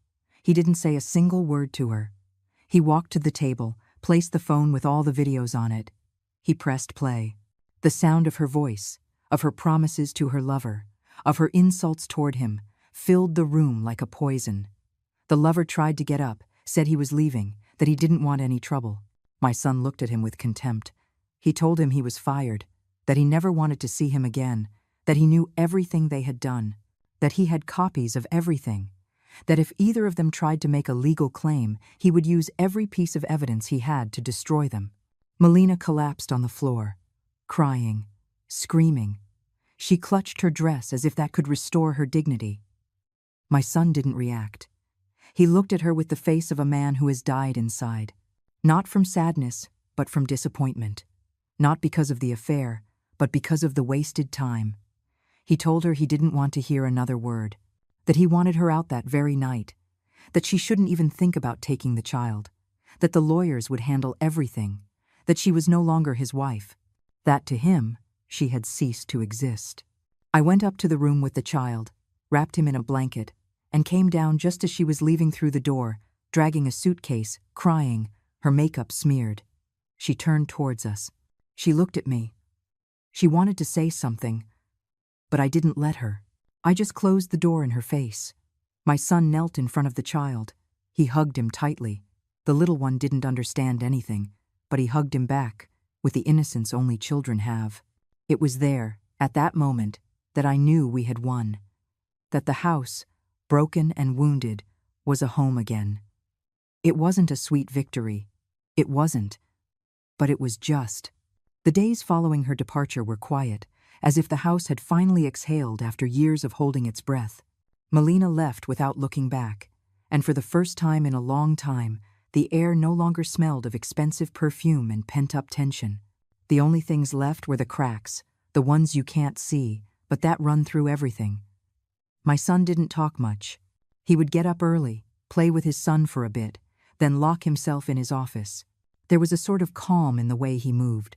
He didn't say a single word to her. He walked to the table, placed the phone with all the videos on it. He pressed play. The sound of her voice, of her promises to her lover, of her insults toward him, filled the room like a poison. The lover tried to get up, said he was leaving, that he didn't want any trouble. My son looked at him with contempt. He told him he was fired, that he never wanted to see him again, that he knew everything they had done, that he had copies of everything, that if either of them tried to make a legal claim, he would use every piece of evidence he had to destroy them. Melina collapsed on the floor, crying, screaming. She clutched her dress as if that could restore her dignity. My son didn't react. He looked at her with the face of a man who has died inside, not from sadness, but from disappointment, not because of the affair, but because of the wasted time. He told her he didn't want to hear another word, that he wanted her out that very night, that she shouldn't even think about taking the child, that the lawyers would handle everything, that she was no longer his wife, that to him, she had ceased to exist. I went up to the room with the child, wrapped him in a blanket, and came down just as she was leaving through the door, dragging a suitcase, crying, her makeup smeared. She turned towards us. She looked at me. She wanted to say something, but I didn't let her. I just closed the door in her face. My son knelt in front of the child. He hugged him tightly. The little one didn't understand anything, but he hugged him back, with the innocence only children have. It was there, at that moment, that I knew we had won. That the house, broken and wounded, was a home again. It wasn't a sweet victory. It wasn't. But it was just. The days following her departure were quiet, as if the house had finally exhaled after years of holding its breath. Melina left without looking back, and for the first time in a long time, the air no longer smelled of expensive perfume and pent-up tension. The only things left were the cracks, the ones you can't see, but that run through everything. My son didn't talk much. He would get up early, play with his son for a bit, then lock himself in his office. There was a sort of calm in the way he moved,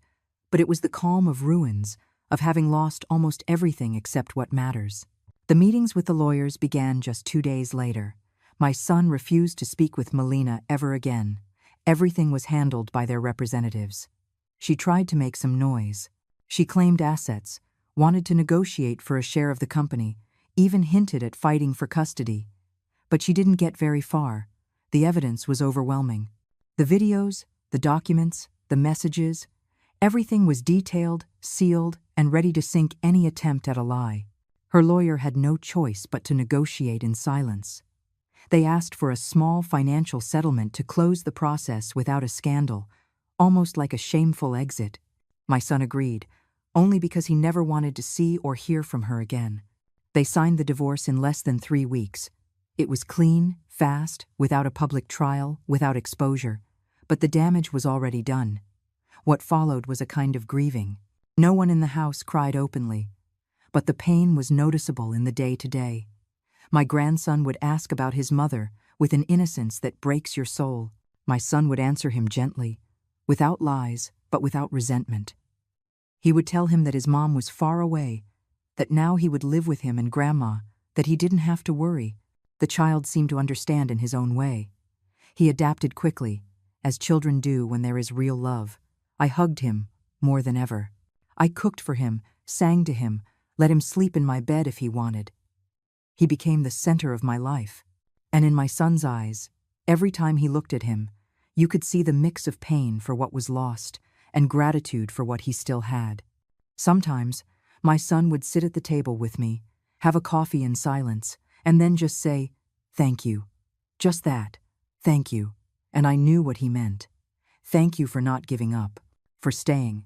but it was the calm of ruins, of having lost almost everything except what matters. The meetings with the lawyers began just 2 days later. My son refused to speak with Melina ever again. Everything was handled by their representatives. She tried to make some noise. She claimed assets, wanted to negotiate for a share of the company, even hinted at fighting for custody. But she didn't get very far. The evidence was overwhelming. The videos, the documents, the messages, everything was detailed, sealed, and ready to sink any attempt at a lie. Her lawyer had no choice but to negotiate in silence. They asked for a small financial settlement to close the process without a scandal, almost like a shameful exit. My son agreed, only because he never wanted to see or hear from her again. They signed the divorce in less than 3 weeks. It was clean, fast, without a public trial, without exposure. But the damage was already done. What followed was a kind of grieving. No one in the house cried openly, but the pain was noticeable in the day-to-day. My grandson would ask about his mother with an innocence that breaks your soul. My son would answer him gently, without lies, but without resentment. He would tell him that his mom was far away, that now he would live with him and Grandma, that he didn't have to worry. The child seemed to understand in his own way. He adapted quickly, as children do when there is real love. I hugged him more than ever. I cooked for him, sang to him, let him sleep in my bed if he wanted. He became the center of my life. And in my son's eyes, every time he looked at him, you could see the mix of pain for what was lost and gratitude for what he still had. Sometimes, my son would sit at the table with me, have a coffee in silence, and then just say, "Thank you." Just that, "Thank you." And I knew what he meant. Thank you for not giving up, for staying,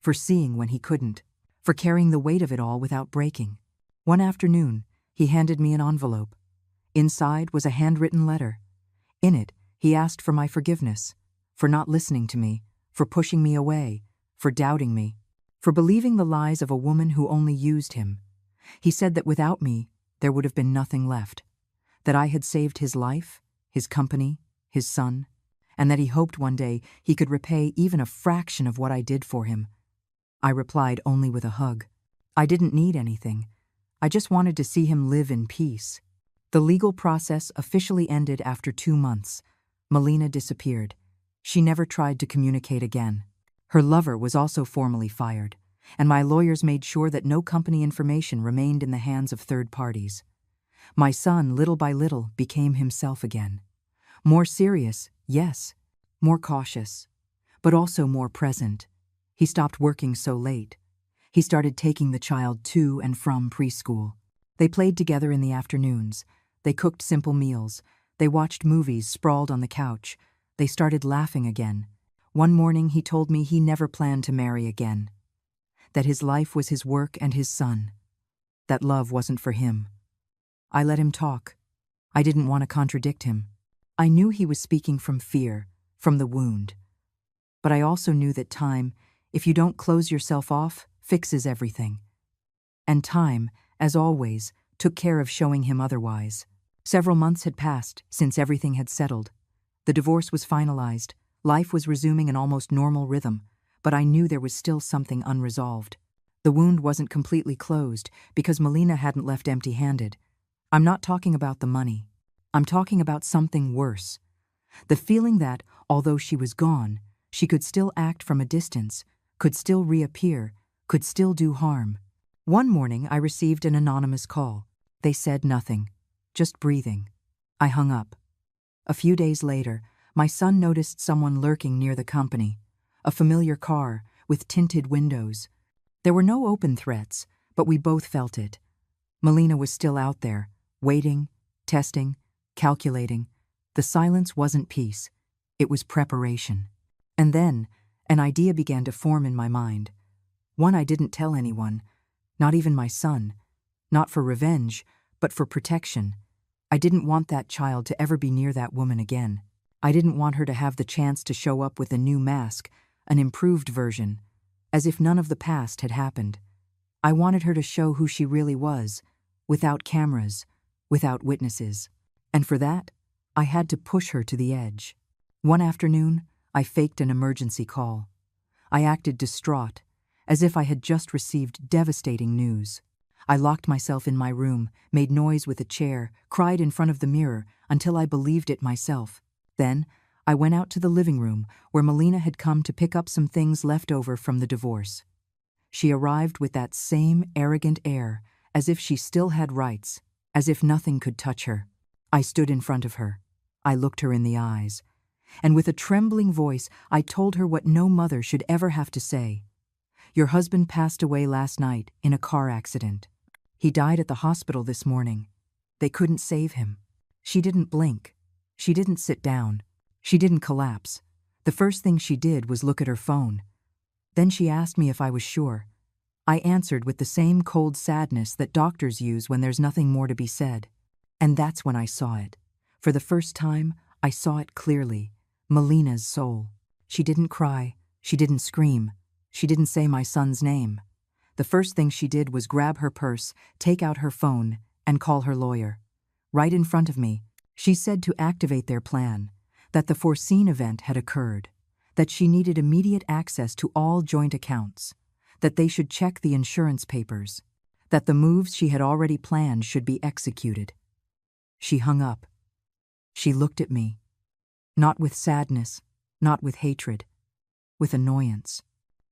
for seeing when he couldn't, for carrying the weight of it all without breaking. One afternoon, he handed me an envelope. Inside was a handwritten letter. In it, he asked for my forgiveness, for not listening to me, for pushing me away, for doubting me, for believing the lies of a woman who only used him. He said that without me, there would have been nothing left, that I had saved his life, his company, his son, and that he hoped one day he could repay even a fraction of what I did for him. I replied only with a hug. I didn't need anything. I just wanted to see him live in peace. The legal process officially ended after 2 months. Melina disappeared. She never tried to communicate again. Her lover was also formally fired. and my lawyers made sure that no company information remained in the hands of third parties. My son, little by little, became himself again. More serious, yes. More cautious. But also more present. He stopped working so late. He started taking the child to and from preschool. They played together in the afternoons. They cooked simple meals. They watched movies sprawled on the couch. They started laughing again. One morning he told me he never planned to marry again. That his life was his work and his son. That love wasn't for him. I let him talk. I didn't want to contradict him. I knew he was speaking from fear, from the wound. But I also knew that time, if you don't close yourself off, fixes everything. And time, as always, took care of showing him otherwise. Several months had passed since everything had settled. The divorce was finalized. Life was resuming an almost normal rhythm, but I knew there was still something unresolved. The wound wasn't completely closed because Melina hadn't left empty-handed. I'm not talking about the money. I'm talking about something worse. The feeling that, although she was gone, she could still act from a distance, could still reappear, could still do harm. One morning I received an anonymous call. They said nothing, just breathing. I hung up. A few days later, my son noticed someone lurking near the company, a familiar car with tinted windows. There were no open threats, but we both felt it. Melina was still out there, waiting, testing, calculating. The silence wasn't peace. It was preparation. And then, an idea began to form in my mind. One I didn't tell anyone, not even my son. Not for revenge, but for protection. I didn't want that child to ever be near that woman again. I didn't want her to have the chance to show up with a new mask, an improved version, as if none of the past had happened. I wanted her to show who she really was, without cameras, without witnesses. And for that, I had to push her to the edge. One afternoon, I faked an emergency call. I acted distraught, as if I had just received devastating news. I locked myself in my room, made noise with a chair, cried in front of the mirror until I believed it myself. Then, I went out to the living room where Melina had come to pick up some things left over from the divorce. She arrived with that same arrogant air, as if she still had rights, as if nothing could touch her. I stood in front of her. I looked her in the eyes. And with a trembling voice, I told her what no mother should ever have to say. Your husband passed away last night in a car accident. He died at the hospital this morning. They couldn't save him. She didn't blink. She didn't sit down. She didn't collapse. The first thing she did was look at her phone. Then she asked me if I was sure. I answered with the same cold sadness that doctors use when there's nothing more to be said. And that's when I saw it. For the first time, I saw it clearly. Melina's soul. She didn't cry. She didn't scream. She didn't say my son's name. The first thing she did was grab her purse, take out her phone, and call her lawyer. Right in front of me, she said to activate their plan, that the foreseen event had occurred, that she needed immediate access to all joint accounts, that they should check the insurance papers, that the moves she had already planned should be executed. She hung up. She looked at me, not with sadness, not with hatred, with annoyance.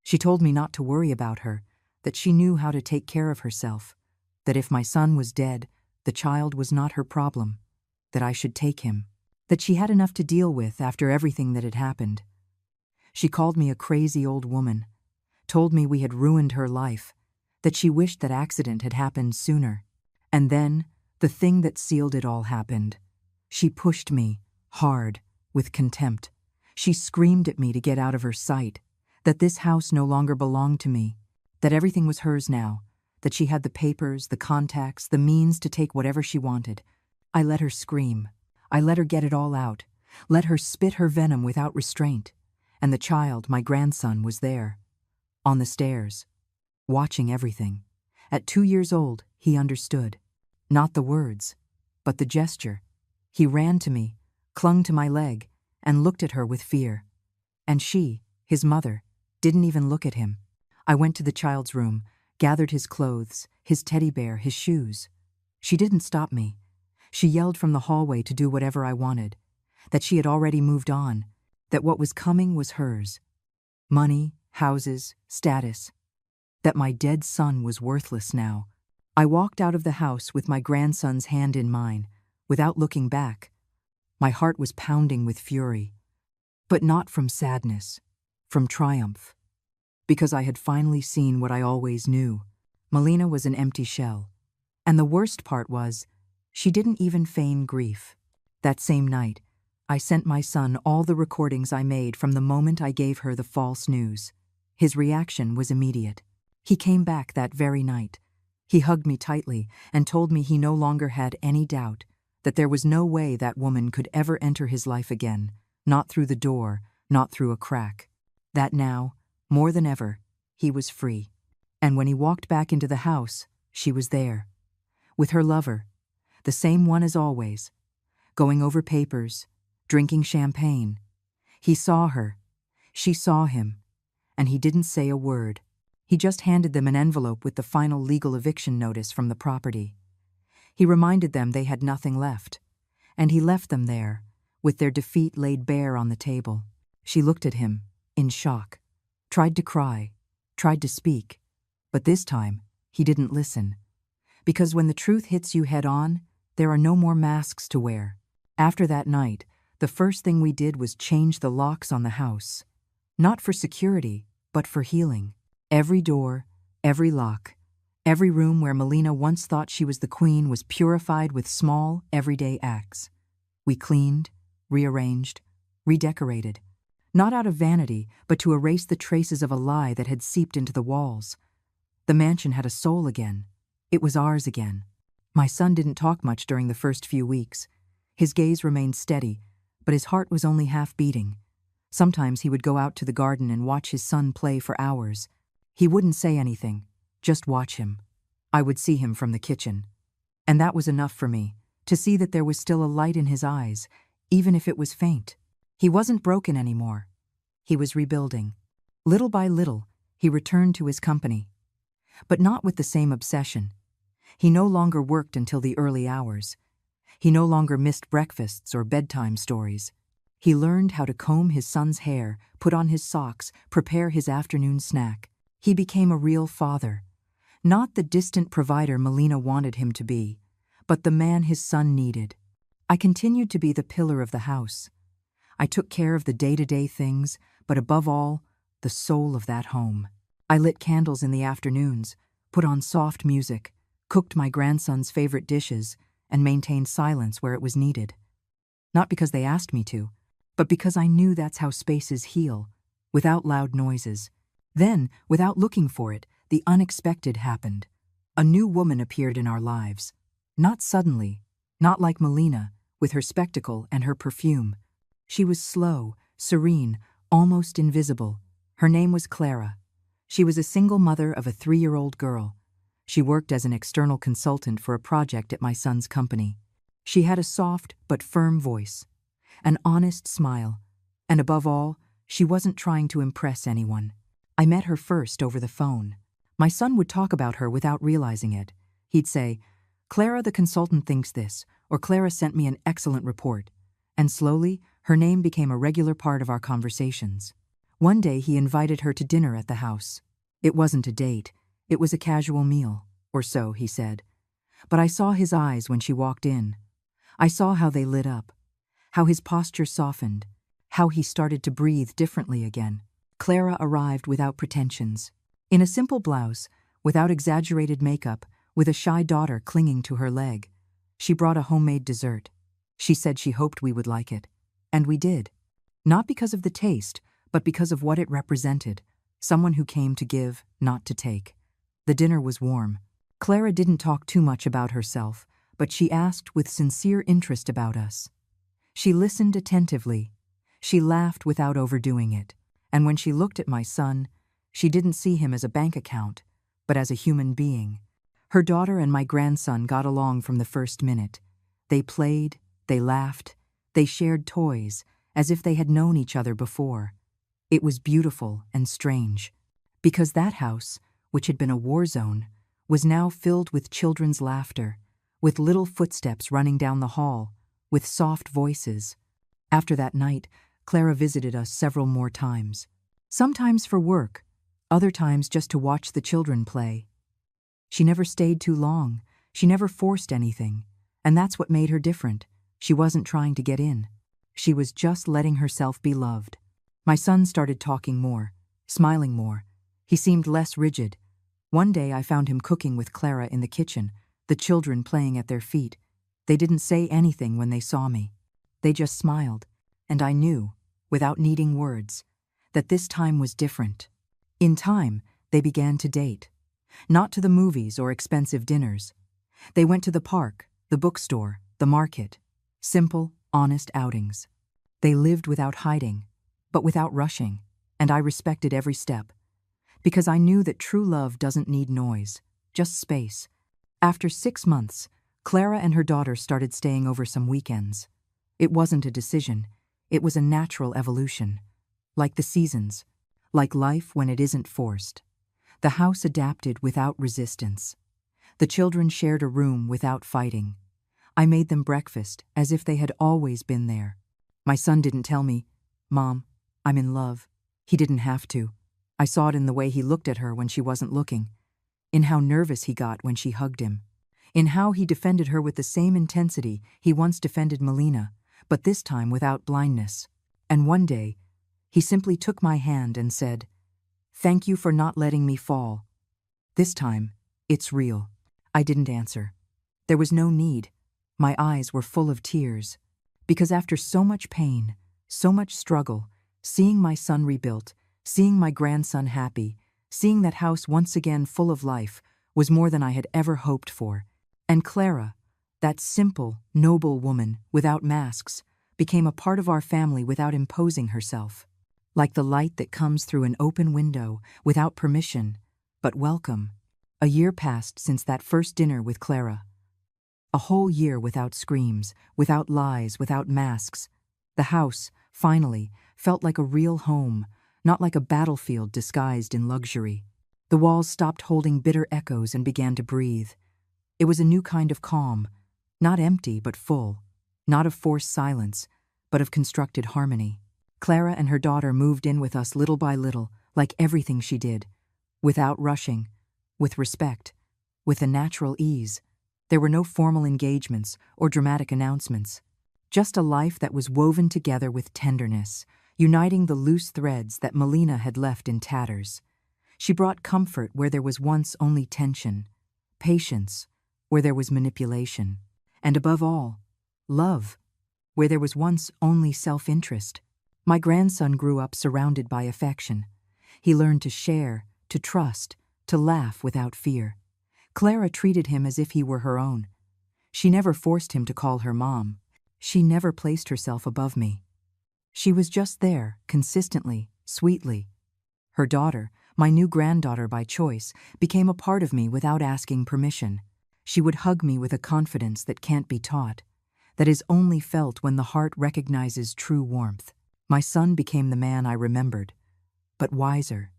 She told me not to worry about her, that she knew how to take care of herself, that if my son was dead, the child was not her problem, that I should take him, that she had enough to deal with after everything that had happened. She called me a crazy old woman, told me we had ruined her life, that she wished that accident had happened sooner. And then, the thing that sealed it all happened. She pushed me, hard, with contempt. She screamed at me to get out of her sight, that this house no longer belonged to me, that everything was hers now, that she had the papers, the contacts, the means to take whatever she wanted. I let her scream. I let her get it all out, let her spit her venom without restraint. And the child, my grandson, was there, on the stairs, watching everything. At 2 years old, he understood. Not the words, but the gesture. He ran to me, clung to my leg, and looked at her with fear. And she, his mother, didn't even look at him. I went to the child's room, gathered his clothes, his teddy bear, his shoes. She didn't stop me. She yelled from the hallway to do whatever I wanted, that she had already moved on, that what was coming was hers. Money, houses, status. that my dead son was worthless now. I walked out of the house with my grandson's hand in mine, without looking back. My heart was pounding with fury, but not from sadness, from triumph. Because I had finally seen what I always knew. Melina was an empty shell. And the worst part was, she didn't even feign grief. That same night, I sent my son all the recordings I made from the moment I gave her the false news. His reaction was immediate. He came back that very night. He hugged me tightly and told me he no longer had any doubt that there was no way that woman could ever enter his life again, not through the door, not through a crack. That now, more than ever, he was free. And when he walked back into the house, she was there, with her lover, the same one as always, going over papers, drinking champagne. He saw her, she saw him, and he didn't say a word. He just handed them an envelope with the final legal eviction notice from the property. He reminded them they had nothing left, and he left them there, with their defeat laid bare on the table. She looked at him, in shock, tried to cry, tried to speak, but this time, he didn't listen. Because when the truth hits you head on, there are no more masks to wear. After that night, the first thing we did was change the locks on the house. Not for security, but for healing. Every door, every lock, every room where Melina once thought she was the queen was purified with small, everyday acts. We cleaned, rearranged, redecorated. Not out of vanity, but to erase the traces of a lie that had seeped into the walls. The mansion had a soul again. It was ours again. My son didn't talk much during the first few weeks. His gaze remained steady, but his heart was only half beating. Sometimes he would go out to the garden and watch his son play for hours. He wouldn't say anything, just watch him. I would see him from the kitchen. And that was enough for me, to see that there was still a light in his eyes, even if it was faint. He wasn't broken anymore. He was rebuilding. Little by little, he returned to his company. But not with the same obsession. He no longer worked until the early hours. He no longer missed breakfasts or bedtime stories. He learned how to comb his son's hair, put on his socks, prepare his afternoon snack. He became a real father. Not the distant provider Melina wanted him to be, but the man his son needed. I continued to be the pillar of the house. I took care of the day-to-day things, but above all, the soul of that home. I lit candles in the afternoons, put on soft music, cooked my grandson's favorite dishes, and maintained silence where it was needed. Not because they asked me to, but because I knew that's how spaces heal, without loud noises. Then, without looking for it, the unexpected happened. A new woman appeared in our lives. Not suddenly, not like Melina, with her spectacle and her perfume. She was slow, serene, almost invisible. Her name was Clara. She was a single mother of a 3-year-old girl. She worked as an external consultant for a project at my son's company. She had a soft but firm voice, an honest smile, and above all, she wasn't trying to impress anyone. I met her first over the phone. My son would talk about her without realizing it. He'd say, "Clara the consultant thinks this," or "Clara sent me an excellent report." And slowly, her name became a regular part of our conversations. One day he invited her to dinner at the house. It wasn't a date, it was a casual meal, or so he said. But I saw his eyes when she walked in. I saw how they lit up, how his posture softened, how he started to breathe differently again. Clara arrived without pretensions. In a simple blouse, without exaggerated makeup, with a shy daughter clinging to her leg. She brought a homemade dessert. She said she hoped we would like it. And we did. Not because of the taste, but because of what it represented. Someone who came to give, not to take. The dinner was warm. Clara didn't talk too much about herself, but she asked with sincere interest about us. She listened attentively. She laughed without overdoing it. And when she looked at my son, she didn't see him as a bank account, but as a human being. Her daughter and my grandson got along from the first minute. They played, they laughed, they shared toys, as if they had known each other before. It was beautiful and strange, because that house, which had been a war zone, was now filled with children's laughter, with little footsteps running down the hall, with soft voices. After that night, Clara visited us several more times. Sometimes for work, other times just to watch the children play. She never stayed too long, she never forced anything, and that's what made her different. She wasn't trying to get in. She was just letting herself be loved. My son started talking more, smiling more. He seemed less rigid. One day I found him cooking with Clara in the kitchen, the children playing at their feet. They didn't say anything when they saw me. They just smiled, and I knew, without needing words, that this time was different. In time, they began to date. Not to the movies or expensive dinners. They went to the park, the bookstore, the market. Simple, honest outings. They lived without hiding, but without rushing, and I respected every step. Because I knew that true love doesn't need noise, just space. After 6 months, Clara and her daughter started staying over some weekends. It wasn't a decision, it was a natural evolution. Like the seasons, like life when it isn't forced. The house adapted without resistance. The children shared a room without fighting. I made them breakfast as if they had always been there. My son didn't tell me, "Mom, I'm in love." He didn't have to. I saw it in the way he looked at her when she wasn't looking, in how nervous he got when she hugged him, in how he defended her with the same intensity he once defended Melina, but this time without blindness. And one day, he simply took my hand and said, "Thank you for not letting me fall. This time, it's real." I didn't answer. There was no need. My eyes were full of tears. Because after so much pain, so much struggle, seeing my son rebuilt, seeing my grandson happy, seeing that house once again full of life, was more than I had ever hoped for. And Clara, that simple, noble woman, without masks, became a part of our family without imposing herself. Like the light that comes through an open window, without permission, but welcome. A year passed since that first dinner with Clara. A whole year without screams, without lies, without masks. The house, finally, felt like a real home, not like a battlefield disguised in luxury. The walls stopped holding bitter echoes and began to breathe. It was a new kind of calm, not empty but full, not of forced silence, but of constructed harmony. Clara and her daughter moved in with us little by little, like everything she did, without rushing, with respect, with a natural ease. There were no formal engagements or dramatic announcements, just a life that was woven together with tenderness, uniting the loose threads that Melina had left in tatters. She brought comfort where there was once only tension, patience where there was manipulation, and above all, love where there was once only self-interest. My grandson grew up surrounded by affection. He learned to share, to trust, to laugh without fear. Clara treated him as if he were her own. She never forced him to call her mom. She never placed herself above me. She was just there, consistently, sweetly. Her daughter, my new granddaughter by choice, became a part of me without asking permission. She would hug me with a confidence that can't be taught, that is only felt when the heart recognizes true warmth. My son became the man I remembered, but wiser.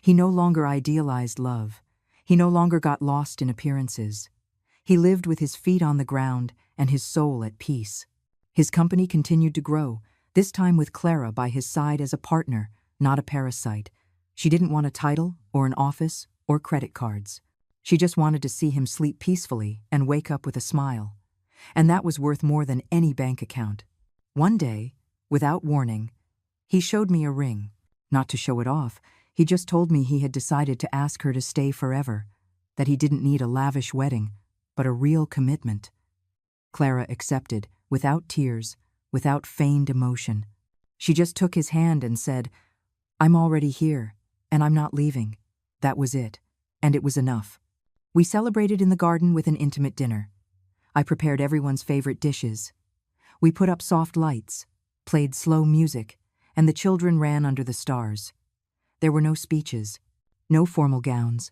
He no longer idealized love. He no longer got lost in appearances. He lived with his feet on the ground and his soul at peace. His company continued to grow, this time with Clara by his side as a partner, not a parasite. She didn't want a title or an office or credit cards. She just wanted to see him sleep peacefully and wake up with a smile. And that was worth more than any bank account. One day, without warning, he showed me a ring. Not to show it off, he just told me he had decided to ask her to stay forever, that he didn't need a lavish wedding, but a real commitment. Clara accepted, without tears, without feigned emotion. She just took his hand and said, "I'm already here, and I'm not leaving." That was it, and it was enough. We celebrated in the garden with an intimate dinner. I prepared everyone's favorite dishes. We put up soft lights, played slow music, and the children ran under the stars. There were no speeches, no formal gowns,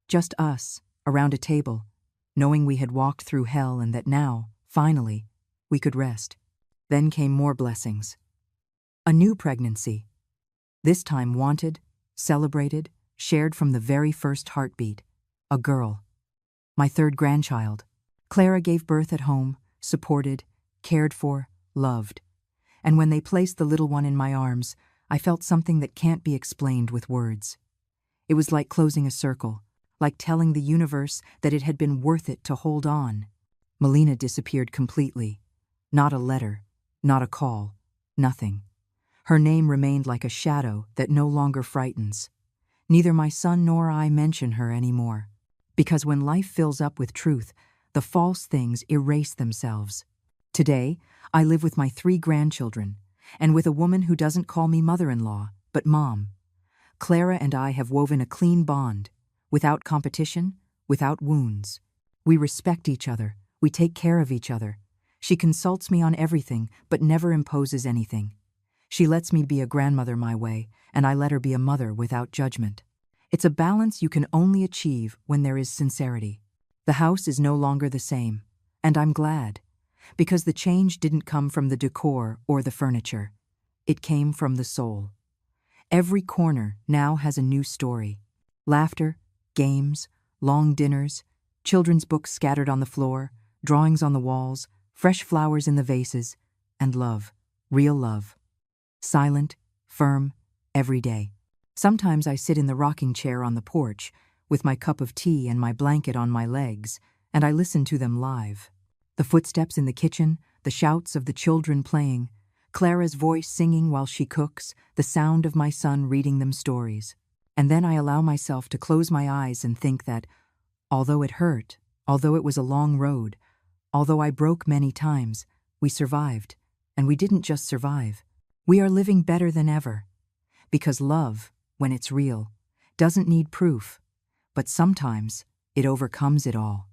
just us, around a table, knowing we had walked through hell and that now, finally, we could rest. Then came more blessings. A new pregnancy. This time wanted, celebrated, shared from the very first heartbeat. A girl. My third grandchild. Clara gave birth at home, supported, cared for, loved. And when they placed the little one in my arms, I felt something that can't be explained with words. It was like closing a circle, like telling the universe that it had been worth it to hold on. Melina disappeared completely. Not a letter, not a call, nothing. Her name remained like a shadow that no longer frightens. Neither my son nor I mention her anymore. Because when life fills up with truth, the false things erase themselves. Today, I live with my 3 grandchildren, and with a woman who doesn't call me mother-in-law, but mom. Clara and I have woven a clean bond, without competition, without wounds. We respect each other, we take care of each other. She consults me on everything, but never imposes anything. She lets me be a grandmother my way, and I let her be a mother without judgment. It's a balance you can only achieve when there is sincerity. The house is no longer the same, and I'm glad, because the change didn't come from the decor or the furniture. It came from the soul. Every corner now has a new story. Laughter, games, long dinners, children's books scattered on the floor, drawings on the walls, fresh flowers in the vases, and love, real love. Silent, firm, every day. Sometimes I sit in the rocking chair on the porch, with my cup of tea and my blanket on my legs, and I listen to them live. The footsteps in the kitchen, the shouts of the children playing, Clara's voice singing while she cooks, the sound of my son reading them stories. And then I allow myself to close my eyes and think that, although it hurt, although it was a long road, although I broke many times, we survived. And we didn't just survive. We are living better than ever. Because love, when it's real, doesn't need proof, but sometimes it overcomes it all.